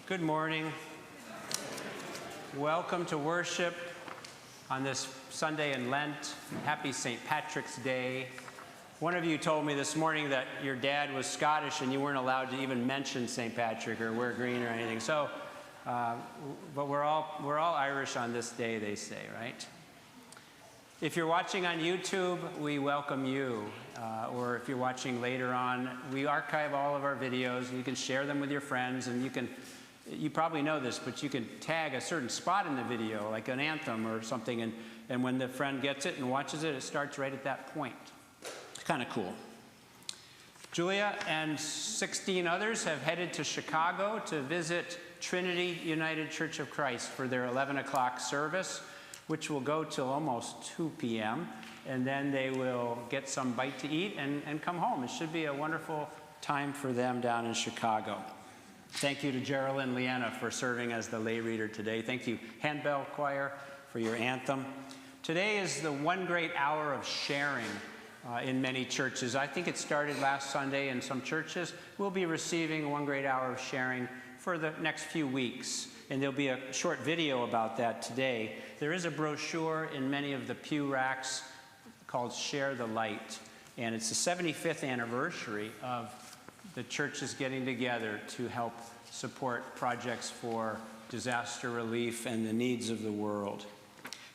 Good morning. Welcome to worship on this Sunday in Lent. Happy St. Patrick's Day. One of you told me this morning that your dad was Scottish and you weren't allowed to even mention St. Patrick or wear green or anything. So, but we're all Irish on this day, they say, right? If you're watching on YouTube, we welcome you. Or if you're watching later on, we archive all of our videos. You can share them with your friends, and you probably know this, but you can tag a certain spot in the video, like an anthem or something, and when the friend gets it and watches it, it starts right at that point. It's kind of cool. Julia and 16 others have headed to Chicago to visit Trinity United Church of Christ for their 11 o'clock service, which will go till almost 2 p.m., and then they will get some bite to eat and come home. It should be a wonderful time for them down in Chicago. Thank you to Gerald and Leanna for serving as the lay reader today. Thank you, Handbell Choir, for your anthem. Today is the one great hour of sharing in many churches. I think it started last Sunday in some churches. We'll be receiving one great hour of sharing for the next few weeks. And there'll be a short video about that today. There is a brochure in many of the pew racks called Share the Light. And it's the 75th anniversary of the churches getting together to help support projects for disaster relief and the needs of the world.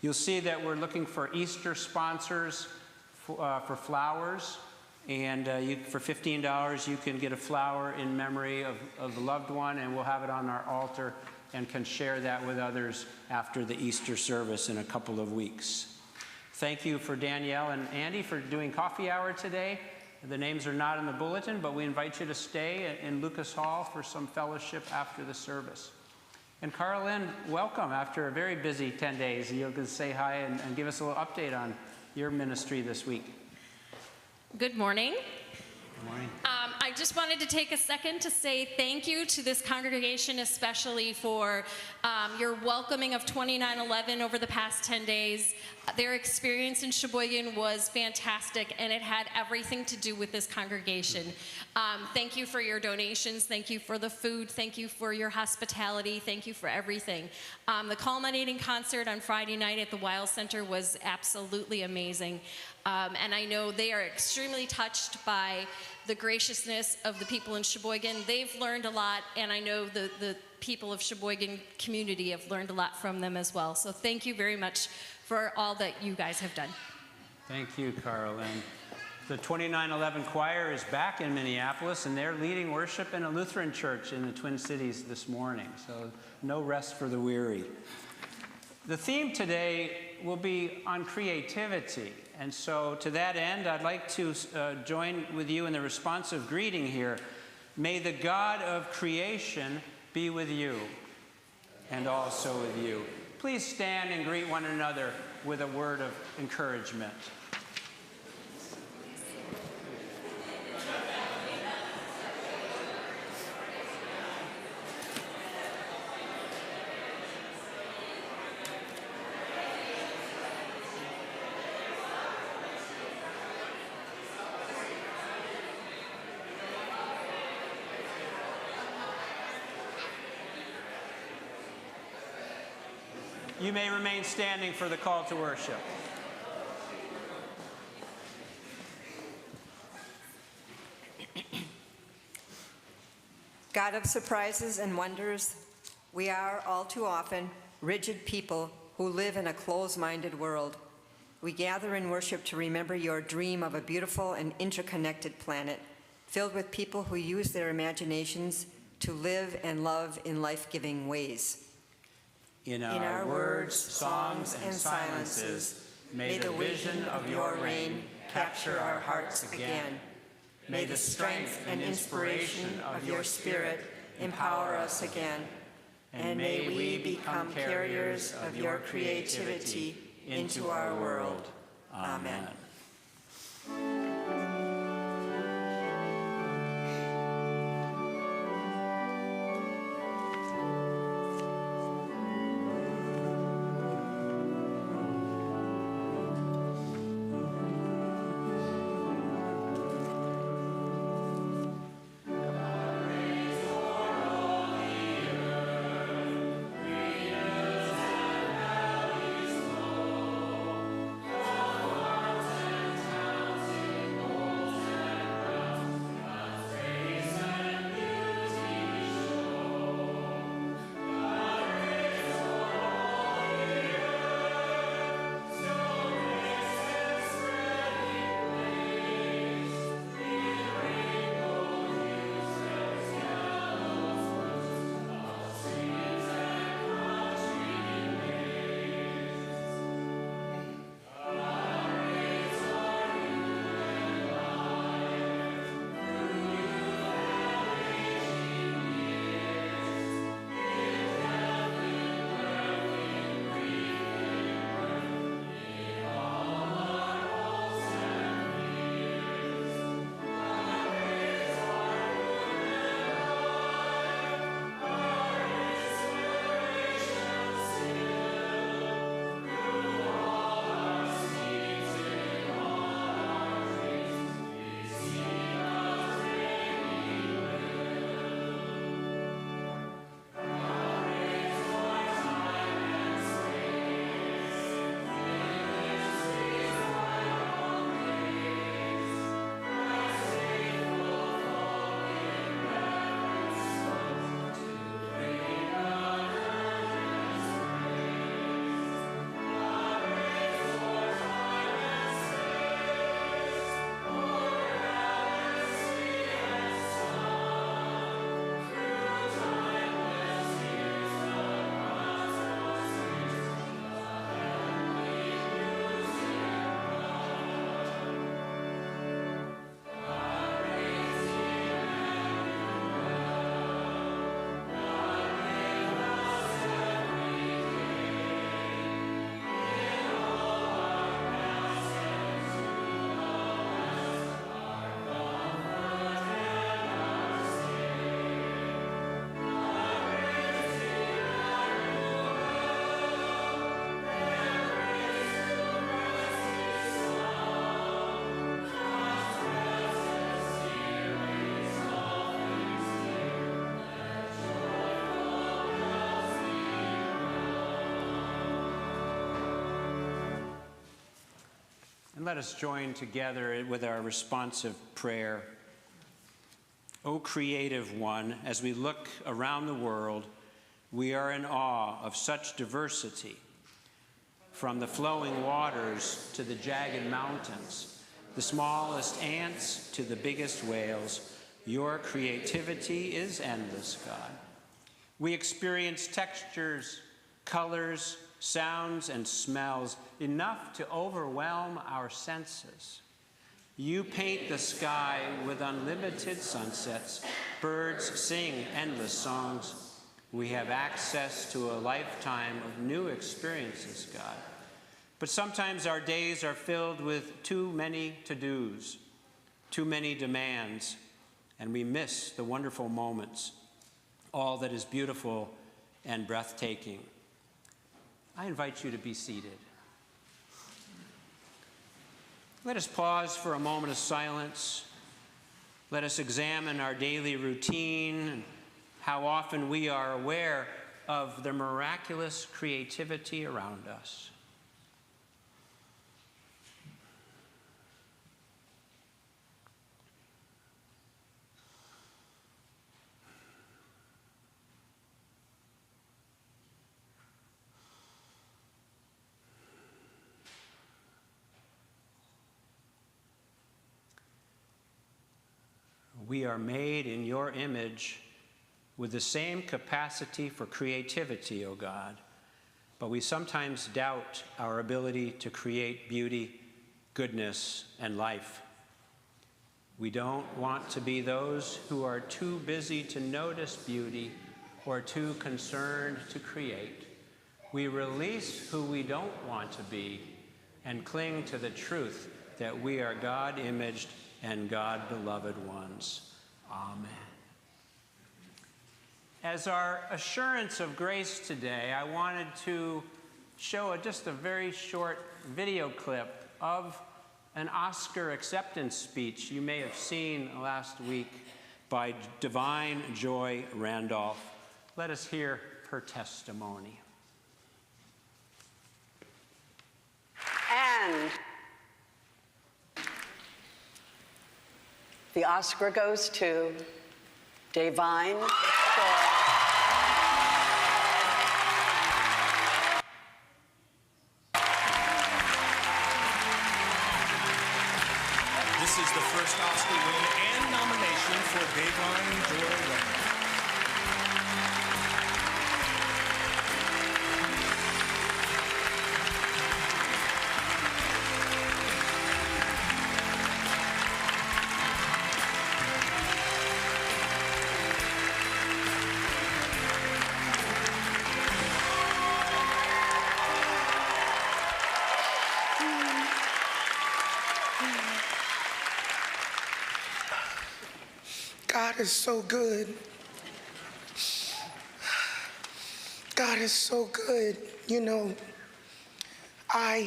You'll see that we're looking for Easter sponsors for flowers. And for $15, you can get a flower in memory of a loved one, and we'll have it on our altar and can share that with others after the Easter service in a couple of weeks. Thank you for Danielle and Andy for doing coffee hour today. The names are not in the bulletin, but we invite you to stay in Lucas Hall for some fellowship after the service. And Carlin, welcome after a very busy 10 days. You can say hi and give us a little update on your ministry this week. Good morning. Good morning. I just wanted to take a second to say thank you to this congregation, especially for your welcoming of 2911 over the past 10 days. Their experience in Sheboygan was fantastic, and it had everything to do with this congregation. Thank you for your donations. Thank you for the food. Thank you for your hospitality. Thank you for everything. The culminating concert on Friday night at the Weil Center was absolutely amazing. And I know they are extremely touched by the graciousness of the people in Sheboygan. They've learned a lot, and I know the people of Sheboygan community have learned a lot from them as well. So thank you very much for all that you guys have done. Thank you, Carl. And the 2911 Choir is back in Minneapolis, and they're leading worship in a Lutheran church in the Twin Cities this morning. So no rest for the weary. The theme today will be on creativity. And so to that end, I'd like to join with you in the responsive greeting here. May the God of creation be with you and also with you. Please stand and greet one another with a word of encouragement. You may remain standing for the call to worship. God of surprises and wonders, we are all too often rigid people who live in a closed-minded world. We gather in worship to remember your dream of a beautiful and interconnected planet filled with people who use their imaginations to live and love in life-giving ways. In our words, songs, and silences, may the vision of your reign capture our hearts again. May the strength and inspiration of your Spirit empower us again. And may we become carriers of your creativity into our world. Amen. And let us join together with our responsive prayer. O creative one, as we look around the world, we are in awe of such diversity, from the flowing waters to the jagged mountains, the smallest ants to the biggest whales. Your creativity is endless, God. We experience textures, colors, sounds, and smells enough to overwhelm our senses. You paint the sky with unlimited sunsets. Birds sing endless songs. We have access to a lifetime of new experiences, God. But sometimes our days are filled with too many to-dos, too many demands, and we miss the wonderful moments, all that is beautiful and breathtaking. I invite you to be seated. Let us pause for a moment of silence. Let us examine our daily routine and how often we are aware of the miraculous creativity around us. We are made in your image with the same capacity for creativity, O God, but we sometimes doubt our ability to create beauty, goodness, and life. We don't want to be those who are too busy to notice beauty or too concerned to create. We release who we don't want to be and cling to the truth that we are God-imaged and God-beloved ones. Amen. As our assurance of grace today, I wanted to show just a very short video clip of an Oscar acceptance speech you may have seen last week by Divine Joy Randolph. Let us hear her testimony. And the Oscar goes to Divine Joy. This is the first Oscar win and nomination for Divine Joy Randolph. God is so good. God is so good. You know, I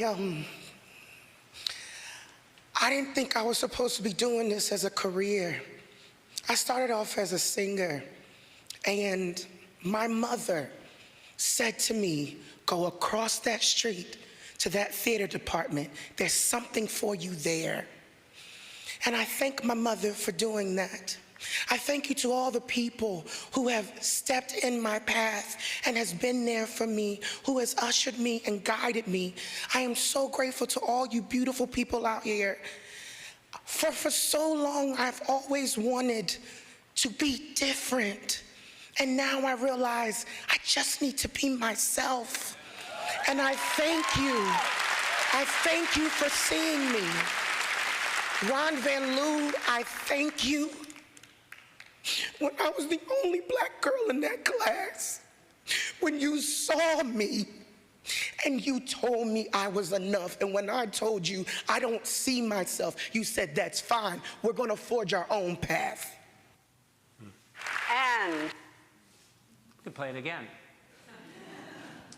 didn't think I was supposed to be doing this as a career. I started off as a singer, and my mother said to me, go across that street to that theater department. There's something for you there. And I thank my mother for doing that. I thank you to all the people who have stepped in my path and has been there for me, who has ushered me and guided me. I am so grateful to all you beautiful people out here. For so long, I've always wanted to be different. And now I realize I just need to be myself. And I thank you. I thank you for seeing me. Ron Van Loo, I thank you. When I was the only black girl in that class, when you saw me and you told me I was enough, and when I told you I don't see myself, you said, that's fine, we're gonna forge our own path. And We can play it again.